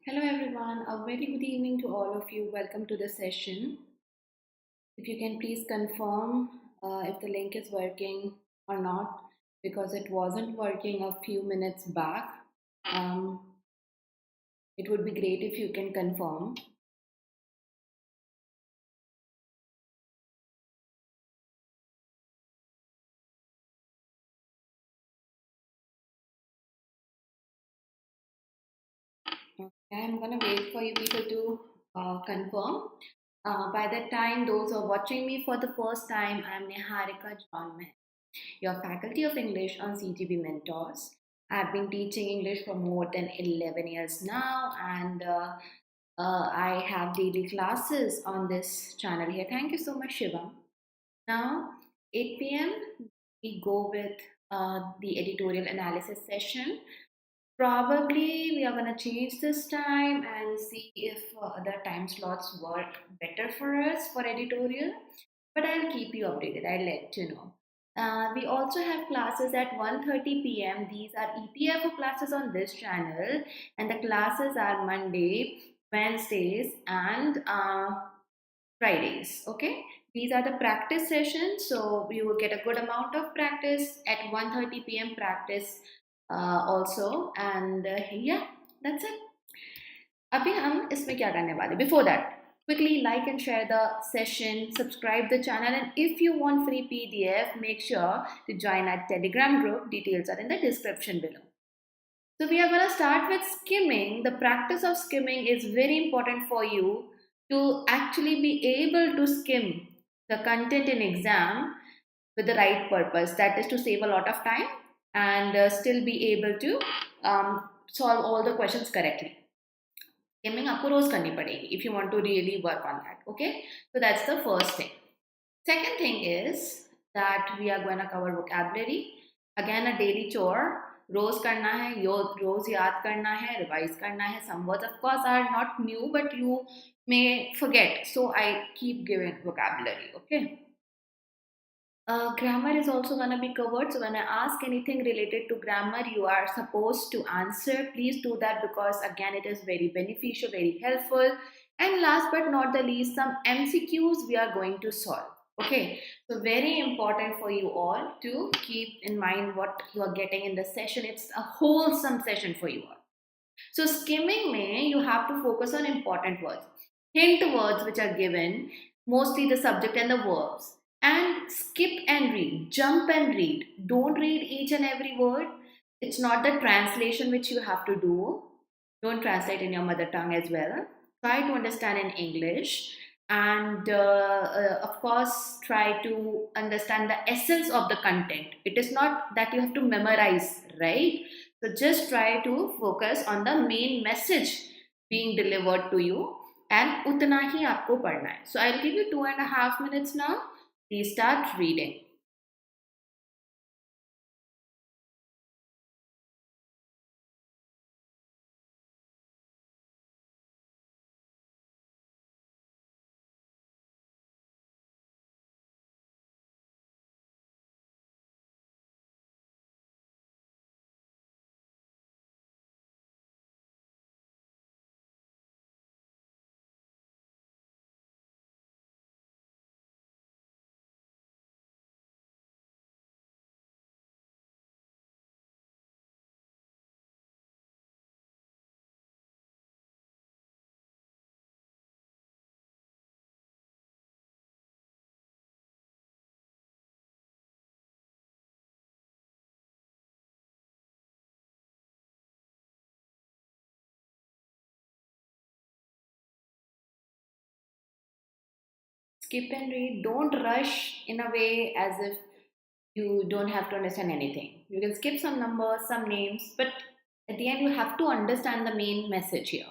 Hello everyone, a very good evening to all of you. Welcome to the session. If you can please confirm if the link is working or not, because it wasn't working a few minutes back. Um, it would be great if you can confirm. Okay, I'm gonna wait for you people to confirm. By that time, those who are watching me for the first time, I'm Niharika John, your faculty of English on CGB Mentors. I've been teaching English for more than 11 years now, and I have daily classes on this channel here. Thank you so much, Shivam. Now, 8 p.m., we go with the editorial analysis session. Probably we are going to change this time and see if other time slots work better for us for editorial. But I'll keep you updated. I'll let you know. We also have classes at 1:30 p.m. These are EPFO classes on this channel, and the classes are Monday, Wednesdays, and Fridays. Okay, these are the practice sessions, so we will get a good amount of practice at 1:30 p.m. practice also, and yeah, that's it. अभी हम इसमें क्या करने वाले before that, quickly like and share the session, subscribe the channel, and if you want free PDF, make sure to join our Telegram group. Details are in the description below. So we are going to start with skimming. The practice of skimming is very important for you to actually be able to skim the content in exam with the right purpose, that is to save a lot of time and still be able to solve all the questions correctly. Skimming आपको रोज करनी पड़ेगी if you want to really work on that. Okay, so that's the first thing. Second thing is that we are going to cover vocabulary. Again, a daily chore. रोज करना है, रोज याद करना है, revise करना है. Some words of course are not new, but you may forget, so I keep giving vocabulary. Okay, grammar is also going to be covered. So when I ask anything related to grammar, you are supposed to answer. Please do that, because again, it is very beneficial, very helpful. And last but not the least, some MCQs we are going to solve. Okay, so very important for you all to keep in mind what you are getting in the session. It's a wholesome session for you all. So skimming may you have to focus on important words, hint words which are given, mostly the subject and the verbs, and skip and read, jump and read. Don't read each and every word. It's not the translation which you have to do. Don't translate in your mother tongue as well. Try to understand in English, and of course try to understand the essence of the content. It is not that you have to memorize, right? So just try to focus on the main message being delivered to you, and utna hi aapko padhna hai. So I'll give you 2.5 minutes now. Please start reading. Skip and read. Don't rush in a way as if you don't have to understand anything. You can skip some numbers, some names, but at the end you have to understand the main message here.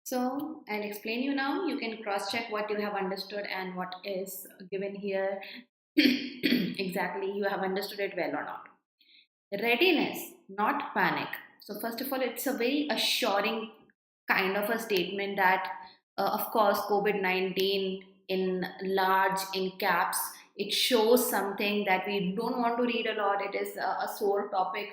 So I'll explain you now. You can cross check what you have understood and what is given here. Exactly, you have understood it well or not. Readiness, not panic. So first of all, it's a very assuring kind of a statement that, of course, COVID-19 in large, in caps, it shows something that we don't want to read a lot. It is a sore topic,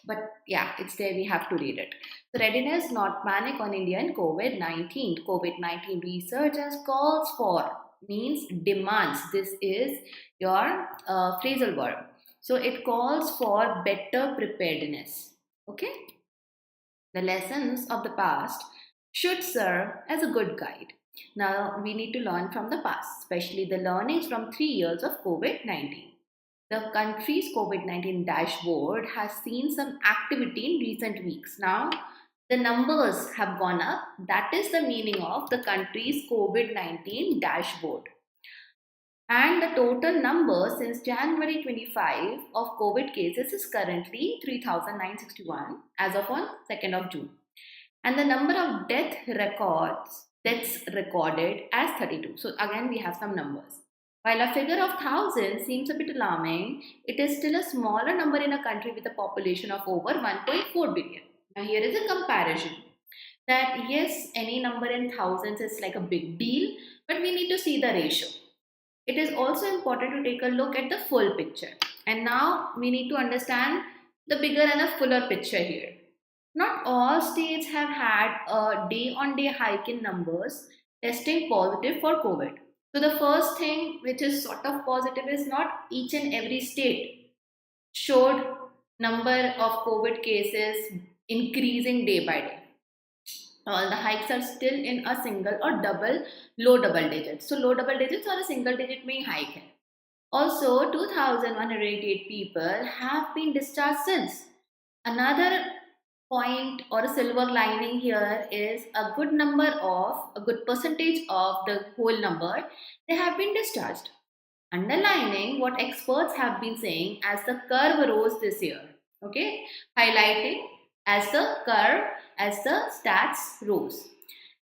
but yeah, it's there. We have to read it. So readiness, not panic on India and COVID-19. COVID-19 researchers calls for means demands. This is your phrasal verb. So it calls for better preparedness. Okay. The lessons of the past should serve as a good guide. Now, we need to learn from the past, especially the learnings from 3 years of COVID 19. The country's COVID 19 dashboard has seen some activity in recent weeks. Now, the numbers have gone up. That is the meaning of the country's COVID 19 dashboard. And the total number since January 25 of COVID cases is currently 3,961 as of on 2nd of June. And the number of deaths recorded as 32. So again, we have some numbers. While a figure of 1,000 seems a bit alarming, it is still a smaller number in a country with a population of over 1.4 billion. Now here is a comparison that yes, any number in thousands is like a big deal, but we need to see the ratio. It is also important to take a look at the full picture. And now we need to understand the bigger and a fuller picture here. Not all states have had a day-on-day hike in numbers testing positive for COVID. So the first thing which is sort of positive is not each and every state showed number of COVID cases increasing day by day. All the hikes are still in a single or low double digits. So low double digits or a single digit may hike. Also, 2,188 people have been discharged since. Another point or a silver lining here is a good percentage of the whole number, they have been discharged. Underlining what experts have been saying as the curve rose this year. Okay, highlighting as the curve, as the stats rose,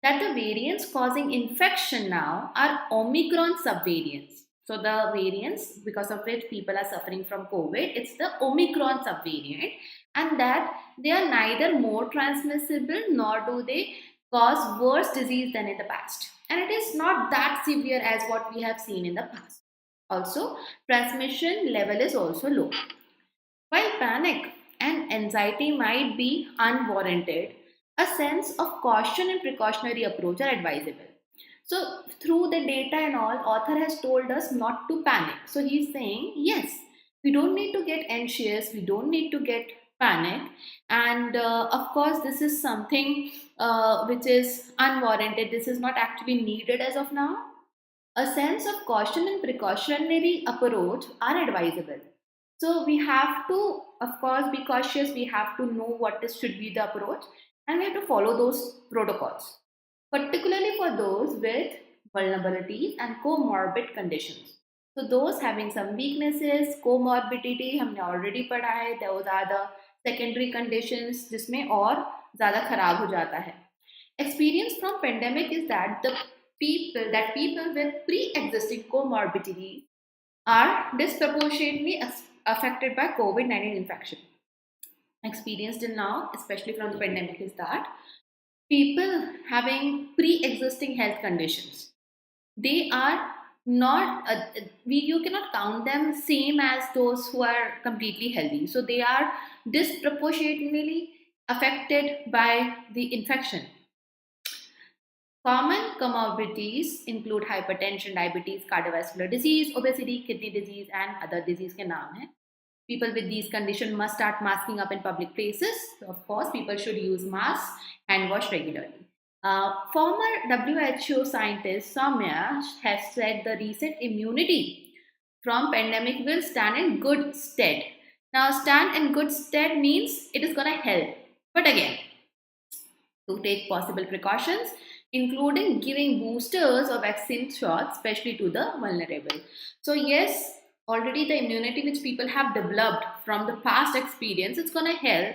that the variants causing infection now are Omicron subvariants. So the variants because of which people are suffering from COVID, it's the Omicron subvariant, and that they are neither more transmissible nor do they cause worse disease than in the past. And it is not that severe as what we have seen in the past. Also, transmission level is also low. While panic and anxiety might be unwarranted, a sense of caution and precautionary approach are advisable. So, through the data and all, author has told us not to panic. So, he's saying, yes, we don't need to get anxious, we don't need to get panic, and of course, this is something which is unwarranted. This is not actually needed as of now. A sense of caution and precautionary approach are advisable. So we have to, of course, be cautious. We have to know what is should be the approach, and we have to follow those protocols, particularly for those with vulnerabilities and comorbid conditions. So those having some weaknesses, comorbidity, हमने already पढ़ा है. Those are the secondary conditions जिसमें और ज़्यादा खराब हो जाता है. Experience from pandemic is that people with pre-existing comorbidity are disproportionately affected by COVID-19 infection. Experience till now, especially from the pandemic, is that people having pre-existing health conditions, they are not you cannot count them same as those who are completely healthy. So they are disproportionately affected by the infection. Common comorbidities include hypertension, diabetes, cardiovascular disease, obesity, kidney disease, and other disease के नाम हैं. People with these conditions must start masking up in public places. So of course, people should use masks and wash regularly. Former WHO scientist Soumya has said the recent immunity from pandemic will stand in good stead. Now, stand in good stead means it is going to help. But again, to take possible precautions, including giving boosters or vaccine shots, especially to the vulnerable. So yes, already the immunity which people have developed from the past experience, it's going to help.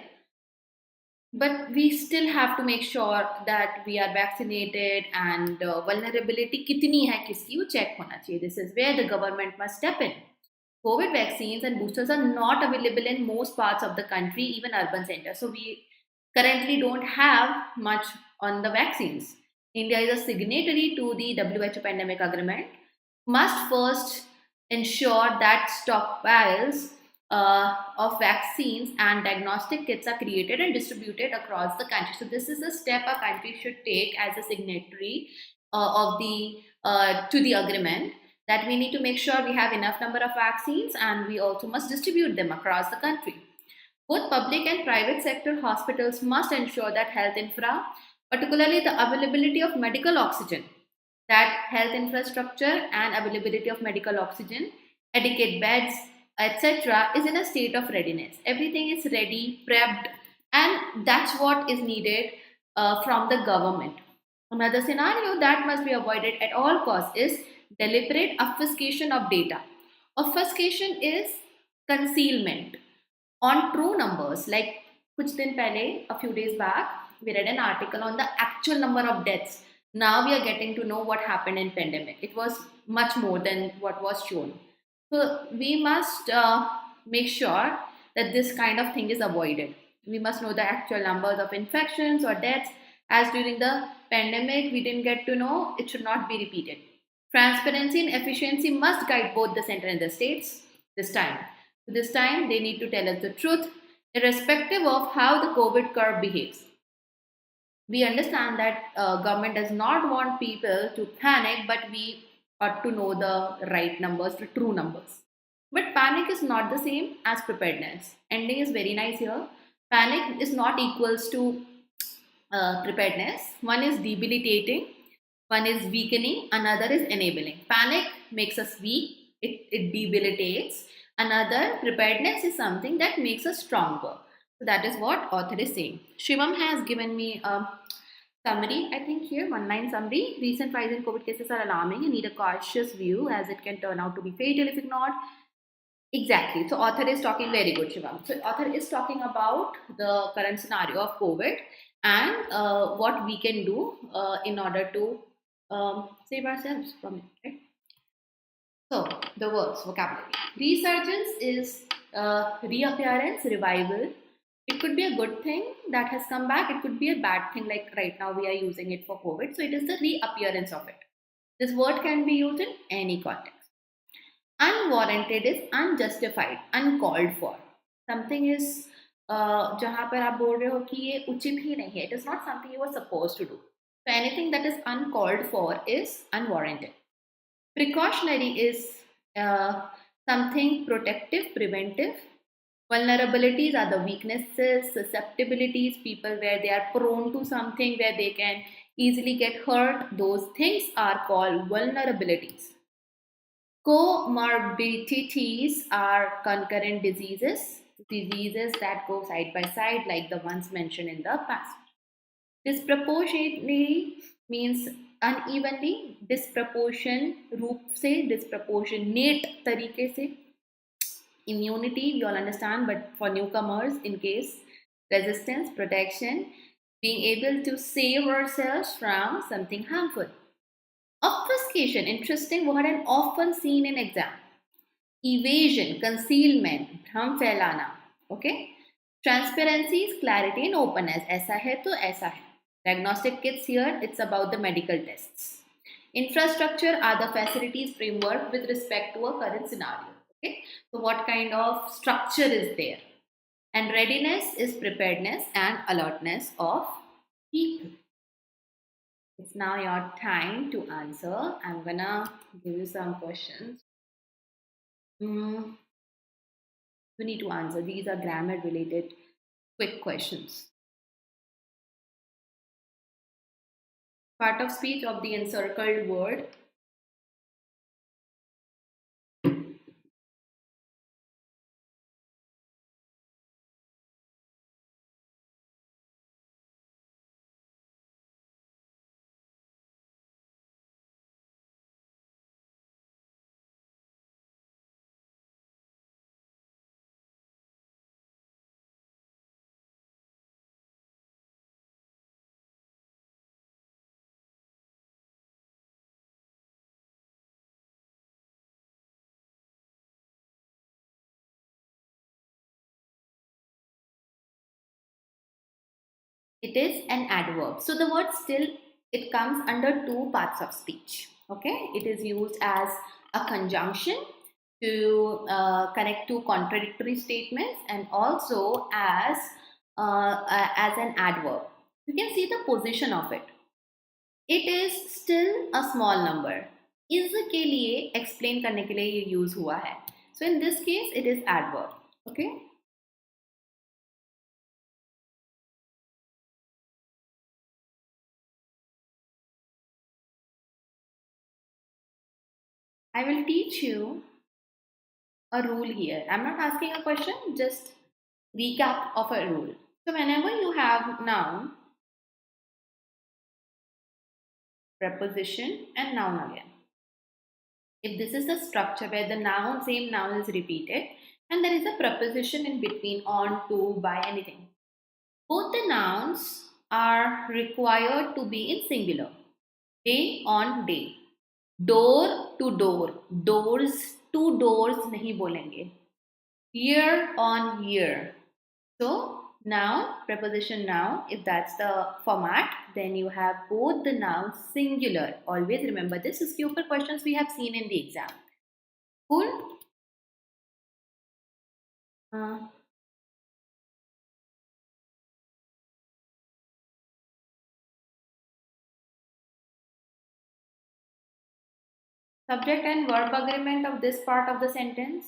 but we still have to make sure that we are vaccinated, and vulnerability kitni hai kiski wo check hona chahiye. This is where the government must step in. COVID vaccines and boosters are not available in most parts of the country, even urban centers. So we currently don't have much on the vaccines. India is a signatory to the WHO pandemic agreement, must first ensure that stockpiles of vaccines and diagnostic kits are created and distributed across the country. So this is a step a country should take as a signatory of the to the agreement, that we need to make sure we have enough number of vaccines and we also must distribute them across the country. Both public and private sector hospitals must ensure that health infra, particularly the availability of medical oxygen, that health infrastructure and availability of medical oxygen, adequate beds, etc., is in a state of readiness. Everything is ready, prepped, and that's what is needed from the government. Another scenario that must be avoided at all costs is deliberate obfuscation of data. Obfuscation is concealment on true numbers. Like kuch din pehle, a few days back, we read an article on the actual number of deaths. Now we are getting to know what happened in pandemic. It was much more than what was shown. So we must make sure that this kind of thing is avoided. We must know the actual numbers of infections or deaths, as during the pandemic we didn't get to know. It should not be repeated. Transparency and efficiency must guide both the center and the states this time. So this time they need to tell us the truth, irrespective of how the COVID curve behaves. We understand that government does not want people to panic, but we ought to know the right numbers, the true numbers. But panic is not the same as preparedness. Ending is very nice here. Panic is not equals to preparedness. One is debilitating, one is weakening, another is enabling. Panic makes us weak, it debilitates. Another, preparedness, is something that makes us stronger. So that is what author is saying. Shivam has given me a summary, I think here, one line summary. Recent rise in COVID cases are alarming and need a cautious view, as it can turn out to be fatal if ignored. Exactly. So author is talking, very good, Shivam. So author is talking about the current scenario of COVID and what we can do in order to save ourselves from it. Right? So the words, vocabulary. Resurgence is reappearance, revival. It could be a good thing that has come back. It could be a bad thing, like right now we are using it for COVID. So it is the reappearance of it. This word can be used in any context. Unwarranted is unjustified, uncalled for. Something is जहाँ पर आप बोल रहे हो कि ये उचित ही नहीं है. It is not something you were supposed to do. So anything that is uncalled for is unwarranted. Precautionary is something protective, preventive. Vulnerabilities are the weaknesses, susceptibilities, people where they are prone to something, where they can easily get hurt. Those things are called vulnerabilities. Comorbidities are concurrent diseases, diseases that go side by side, like the ones mentioned in the past. Disproportionately means unevenly, disproportion रूप से, disproportionate तरीके से. Immunity, we all understand, but for newcomers, in case, resistance, protection, being able to save ourselves from something harmful. Obfuscation, interesting word and often seen in exam. Evasion, concealment, भ्रम फैलाना. Okay. Transparency is clarity and openness. ऐसा है तो ऐसा है. Diagnostic kits, here it's about the medical tests. Infrastructure are the facilities framework with respect to a current scenario. Okay. So what kind of structure is there? And readiness is preparedness and alertness of people. It's now your time to answer. I'm gonna give you some questions. You need to answer. These are grammar related quick questions. Part of speech of the encircled word. It is an adverb. So the word still, it comes under two parts of speech. Okay, it is used as a conjunction to connect two contradictory statements, and also as an adverb. You can see the position of it. It is still a small number. Is के लिए explain करने के लिए ये use हुआ है. So in this case, it is adverb. Okay. I will teach you a rule here. I'm not asking a question, just recap of a rule. So whenever you have noun, preposition and noun again. If this is the structure where the noun, same noun is repeated and there is a preposition in between, on, to, by, anything. Both the nouns are required to be in singular. Day on day. Door to door. Doors to doors नहीं बोलेंगे. Year on year. So now, preposition now, if that's the format, then you have both the nouns singular. Always remember this. इसके ऊपर questions we have seen in the exam. Cool? Subject and verb agreement of this part of the sentence.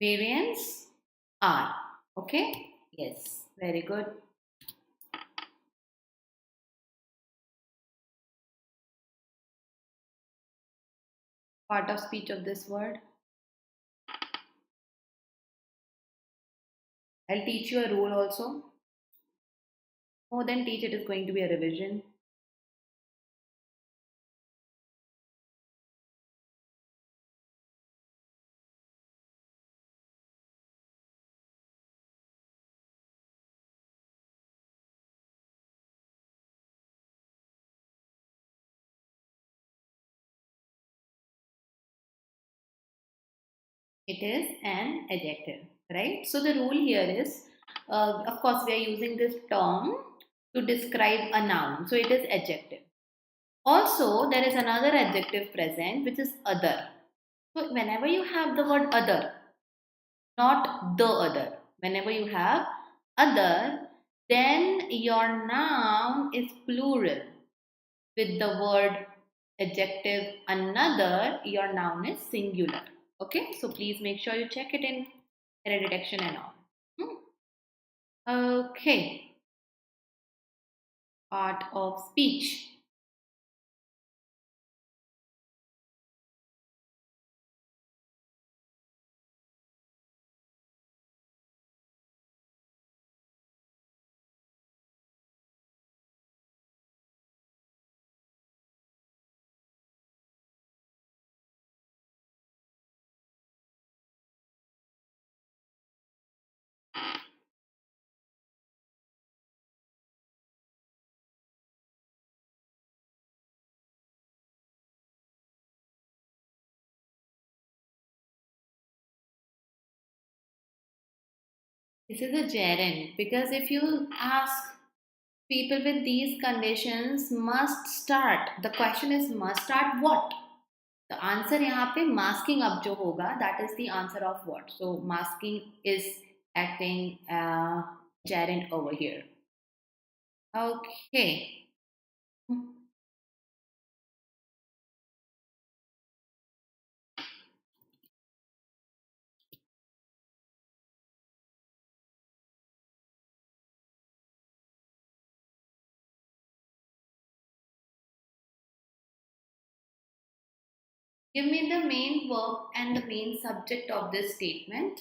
Variants are. Okay? Yes. Very good. Part of speech of this word. I'll teach you a rule also. More than teach, it is going to be a revision. It is an adjective, right? So the rule here is, of course, we are using this term to describe a noun. So it is adjective. Also, there is another adjective present, which is other. So whenever you have the word other, not the other, whenever you have other, then your noun is plural. With the word adjective another, your noun is singular. Okay, so please make sure you check it in error detection and all. Okay, part of speech. This is a gerund because if you ask people with these conditions must start, the question is must start what? The answer यहाँ पे masking up जो होगा, that is the answer of what? So masking is acting gerund over here. Okay. Give me the main verb and the main subject of this statement.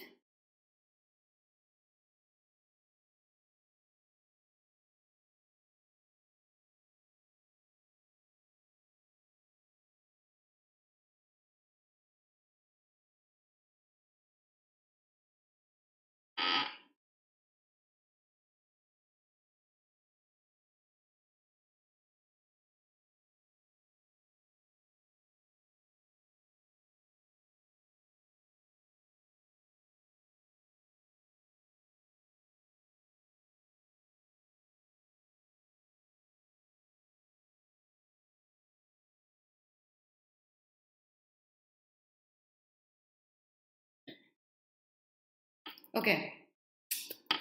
Okay,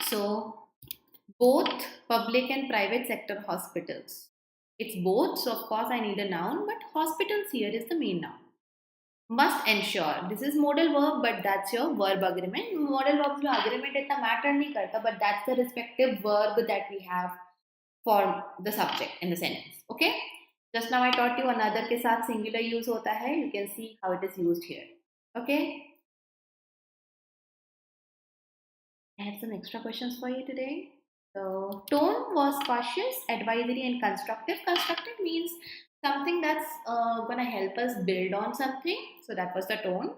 so both public and private sector hospitals. It's both, so of course I need a noun, but hospitals here is the main noun. Must ensure. This is modal verb, but that's your verb agreement. Modal verbs में agreement इतना matter नहीं करता, but that's the respective verb that we have for the subject in the sentence. Okay? Just now I taught you another के साथ singular use होता है. You can see how it is used here. Okay? I have some extra questions for you today. So, tone was cautious, advisory, and constructive. Constructive means something that's going to help us build on something. So, that was the tone.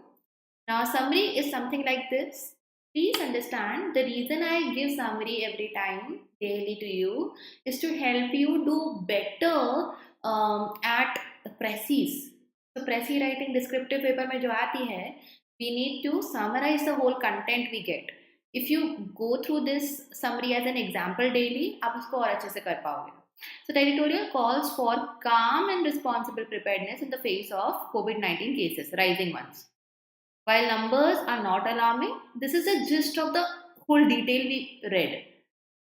Now, summary is something like this. Please understand the reason I give summary every time daily to you is to help you do better at precis. So, precis writing descriptive paper में जो आती है, we need to summarize the whole content we get. If you go through this summary as an example daily, आप उसको और अच्छे से कर पाओगे. So, the editorial calls for calm and responsible preparedness in the face of COVID-19 cases, rising ones. While numbers are not alarming, this is the gist of the whole detail we read.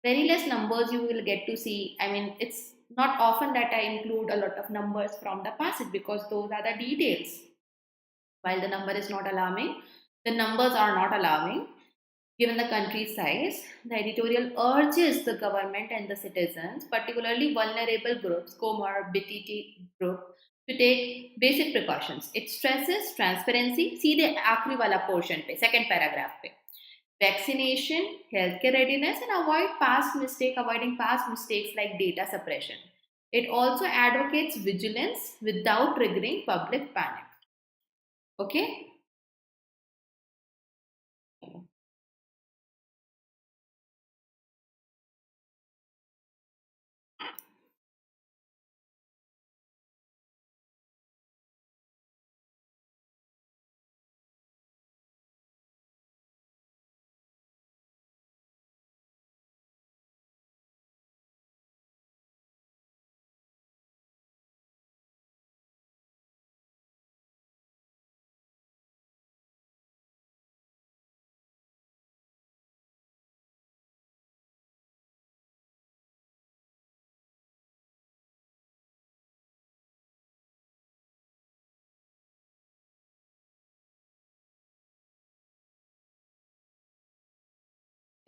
Very less numbers you will get to see. I mean, it's not often that I include a lot of numbers from the passage because those are the details. While the number is not alarming, the numbers are not alarming. Given the country's size, the editorial urges the government and the citizens, particularly vulnerable groups, comorbidity group, to take basic precautions. It stresses transparency. सीधे आखिरी वाला portion पे, second paragraph पे. Vaccination, healthcare readiness, and avoiding past mistakes like data suppression. It also advocates vigilance without triggering public panic. Okay?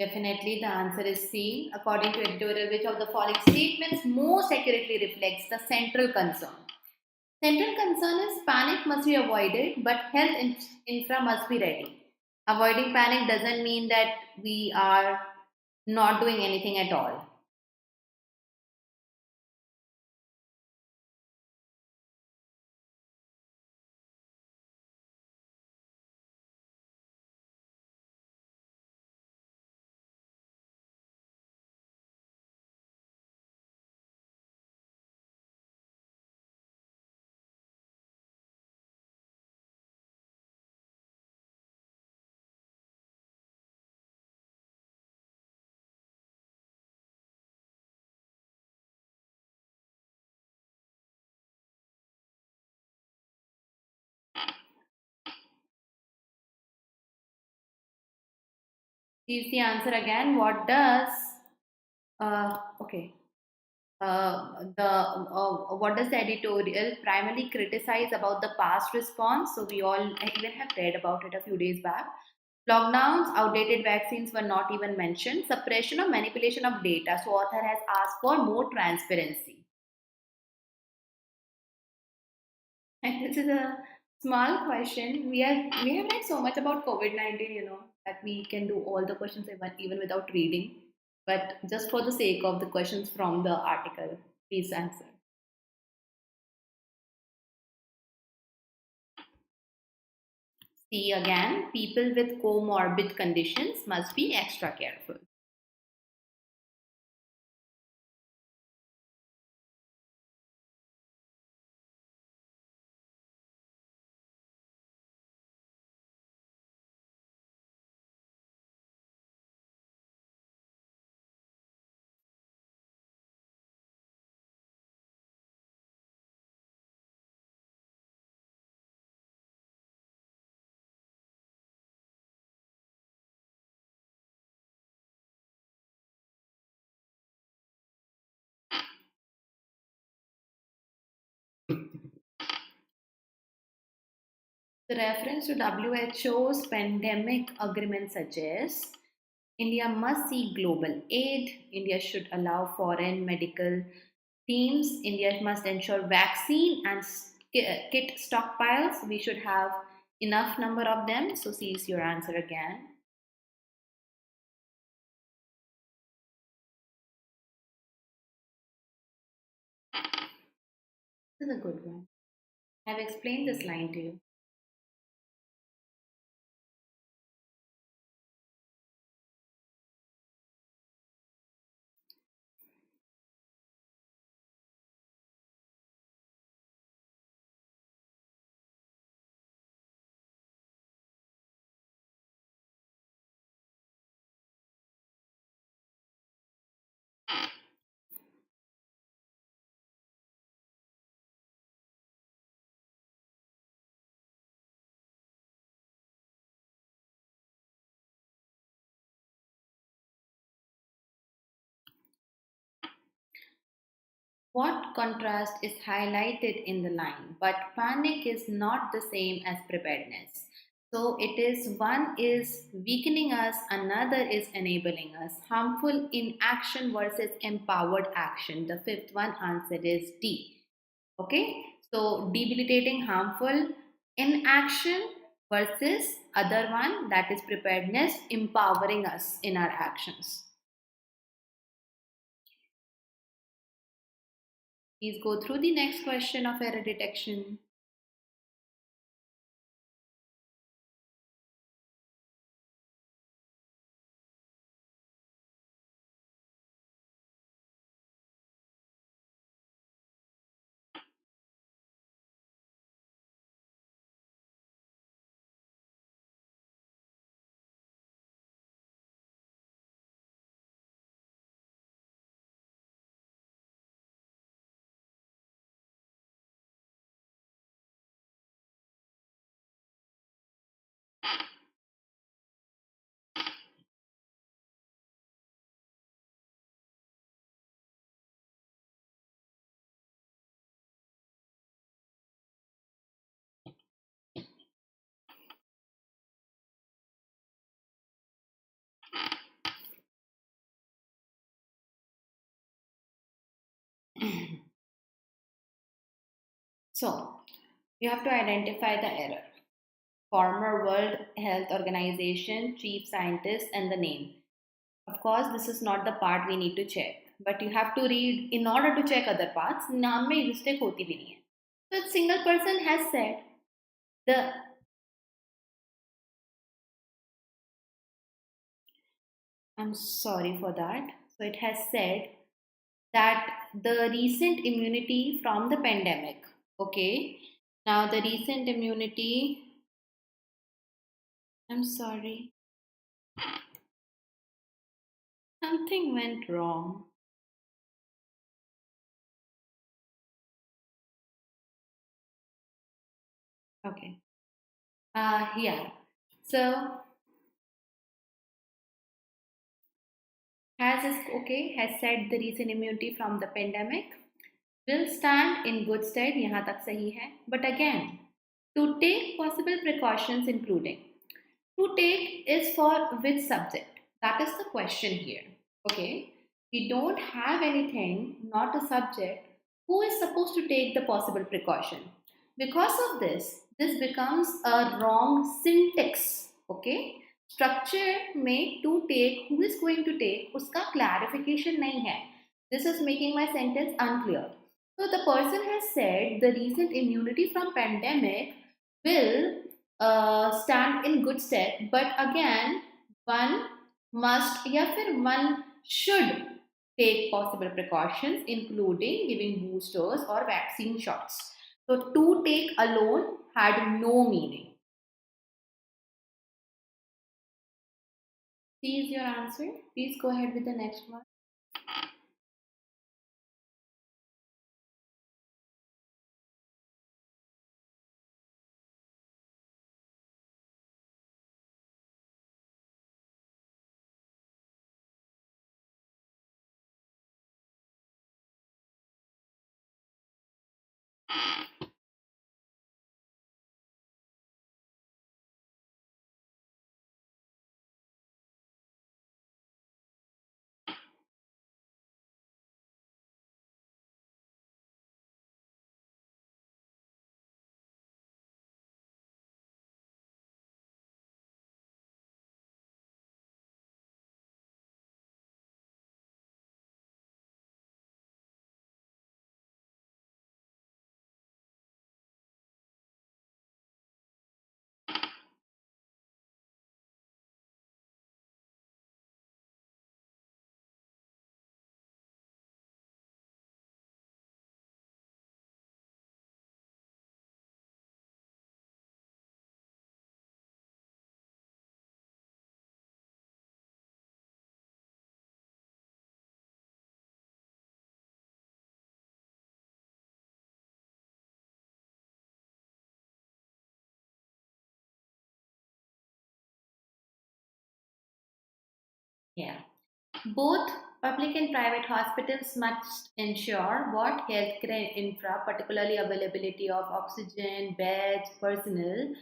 Definitely, the answer is C. According to editorial, which of the following statements most accurately reflects the central concern? Central concern is panic must be avoided, but health infra must be ready. Avoiding panic doesn't mean that we are not doing anything at all. Here's the answer again. What does okay? What does the editorial primarily criticize about the past response? So we all even have read about it a few days back. Lockdowns, outdated vaccines were not even mentioned. Suppression or manipulation of data. So author has asked for more transparency. And this is a Small question. We have read so much about COVID-19, that we can do all the questions even without reading. But just for the sake of the questions from the article, please answer. See again, people with comorbid conditions must be extra careful. The reference to WHO's pandemic agreement suggests India must seek global aid. India should allow foreign medical teams. India must ensure vaccine and kit stockpiles. We should have enough number of them. So, see is your answer again. This is a good one. I've explained this line to you. What contrast is highlighted in the line? But panic is not the same as preparedness. So it is one is weakening us, another is enabling us. Harmful inaction versus empowered action. The fifth one answer is D. Okay, so debilitating, harmful inaction versus other one, that is preparedness, empowering us in our actions. Please go through the next question of error detection. So, you have to identify the error. Former World Health Organization, chief scientist, and the name. Of course, this is not the part we need to check, but you have to read in order to check other parts. नाम में mistake होती भी नहीं है. So, a single person has said the. I'm sorry for that. So, it has said that the recent immunity from the pandemic. Okay. Now, the recent immunity. I'm sorry. Something went wrong. Okay. Yeah. So has said the recent immunity from the pandemic will stand in good stead. यहाँ तक सही है. But again, to take possible precautions, including to take is for which subject? That is the question here. Okay. We don't have anything, not a subject. Who is supposed to take the possible precaution? Because of this, this becomes a wrong syntax. Okay, structure में to take, who is going to take, उसका clarification नहीं है. This is making my sentence unclear. So the person has said the recent immunity from pandemic will stand in good stead, but again one must या फिर one should take possible precautions including giving boosters or vaccine shots. So to take alone had no meaning. C is your answer. Please go ahead with the next one. Yeah. Both public and private hospitals must ensure what healthcare infra, particularly availability of oxygen, beds, personnel.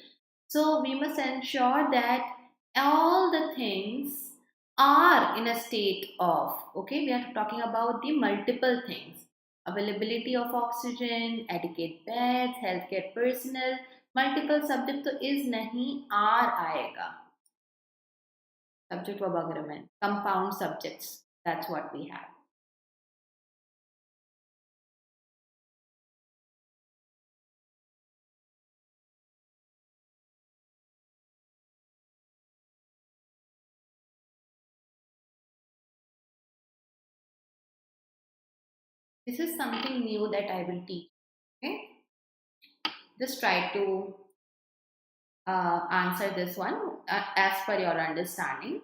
So we must ensure that all the things are in a state of, okay, we are talking about the multiple things. Availability of oxygen, adequate beds, healthcare personnel, multiple subject तो is नहीं are आएगा. Subject verb agreement, compound subjects. That's what we have. This is something new that I will teach. Okay, just try to answer this one as per your understanding.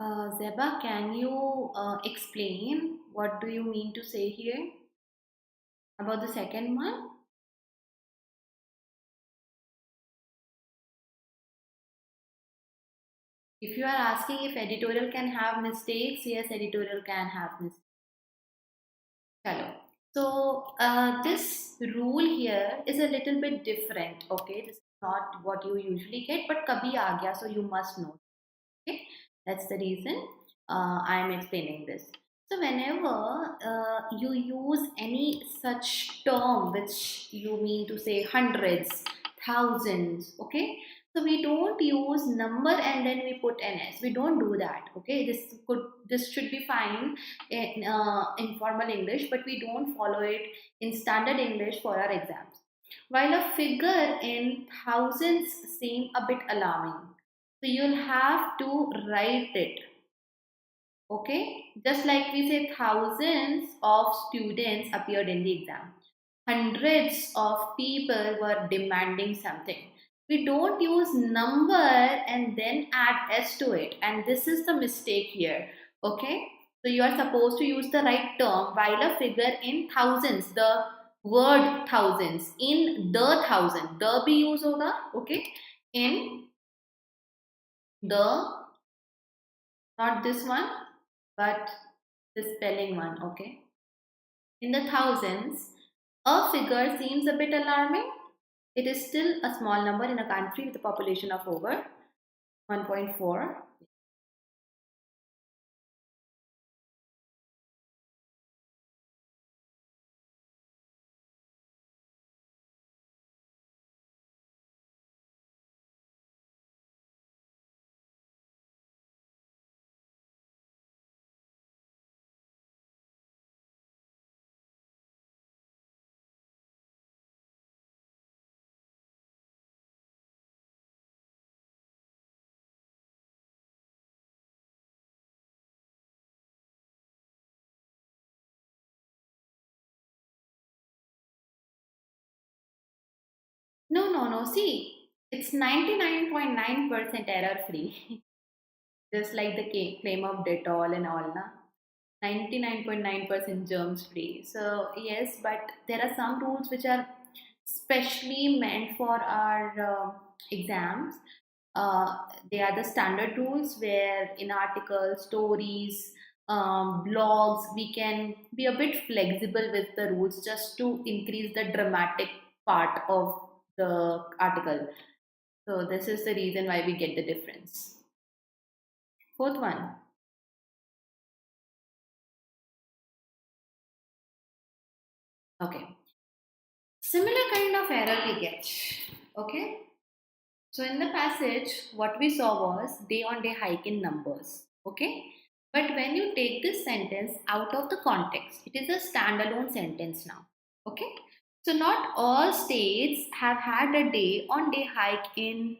Zeba, can you explain what do you mean to say here about the second one? If you are asking if editorial can have mistakes, yes, editorial can have mistakes. Hello. So this rule here is a little bit different. Okay, this is not what you usually get, but kabhi aa gaya, so you must know. Okay, that's the reason I am explaining this. So whenever you use any such term which you mean to say hundreds, thousands, okay, so we don't use number and then we put ns. We don't do that. Okay, this should be fine in informal English, but we don't follow it in standard English for our exams. While a figure in thousands seem a bit alarming, so you'll have to write it. Okay, just like we say thousands of students appeared in the exam, hundreds of people were demanding something. We don't use number and then add s to it, and this is the mistake here. Okay, So you are supposed to use the right term while a figure in thousands, the word thousands, in the thousand, the भी use होगा, okay? In the, not this one, but the spelling one, okay? In the thousands, a figure seems a bit alarming. It is still a small number in a country with a population of over 1.4. No, no, no. See, it's 99.9% error free. Just like the claim of Dettol and all, na? 99.9% germs free. So, yes, but there are some rules which are specially meant for our exams. Uh, they are the standard rules where in articles, stories, blogs, we can be a bit flexible with the rules just to increase the dramatic part of the article. So this is the reason why we get the difference. Fourth one. Okay. Similar kind of error we get. Okay. So in the passage, what we saw was day on day hike in numbers. Okay. But when you take this sentence out of the context, it is a standalone sentence now. Okay. So not all states have had a day on day hike in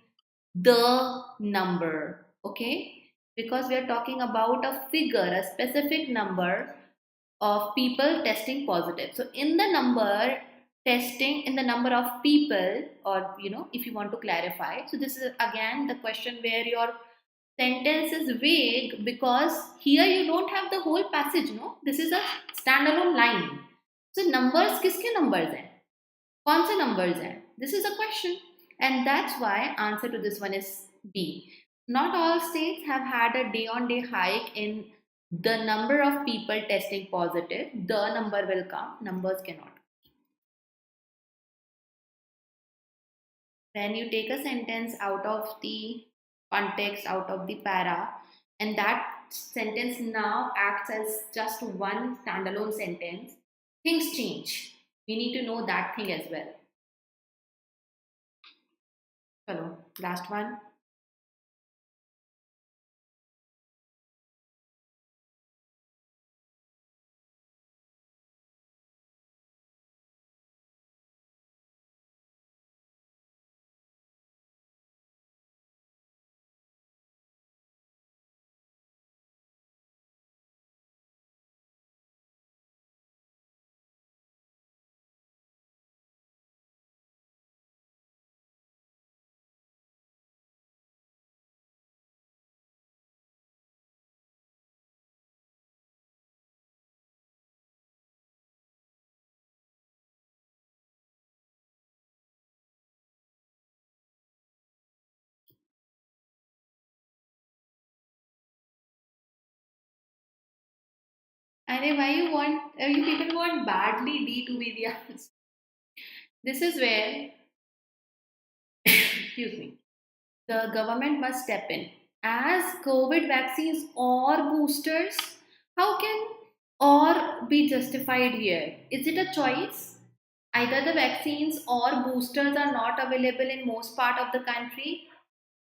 the number. Okay. Because we are talking about a figure, a specific number of people testing positive. So in the number testing, in the number of people, or if you want to clarify, so this is again the question where your sentence is vague because here you don't have the whole passage. No, this is a standalone line. So numbers, किसके numbers हैं, कौन से numbers हैं, this is a question, and that's why answer to this one is B. Not all states have had a day on day hike in the number of people testing positive. The number will come, numbers cannot. When you take a sentence out of the context, out of the para, and that sentence now acts as just one standalone sentence, things change. We need to know that thing as well. Hello, last one. And why you people want badly D to be the answer? This is where, excuse me, the government must step in. As COVID vaccines or boosters, how can or be justified here? Is it a choice? Either the vaccines or boosters are not available in most part of the country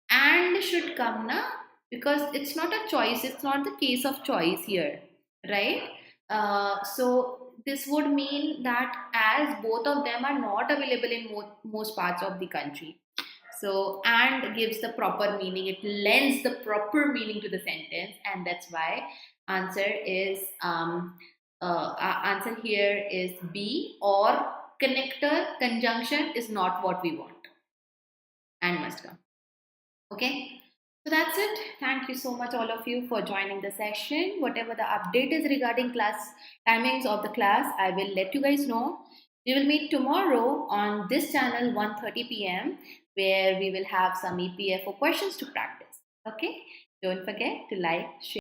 and should come na, because it's not a choice, it's not the case of choice here, right? So this would mean that as both of them are not available in most parts of the country, so and gives the proper meaning, it lends the proper meaning to the sentence, and that's why answer is answer here is B, or connector conjunction is not what we want and must come. Okay. So that's it. Thank you so much, all of you, for joining the session. Whatever the update is regarding class timings of the class, I will let you guys know. We will meet tomorrow on this channel 1:30 p.m. where we will have some EPFO questions to practice. Okay? Don't forget to like, share.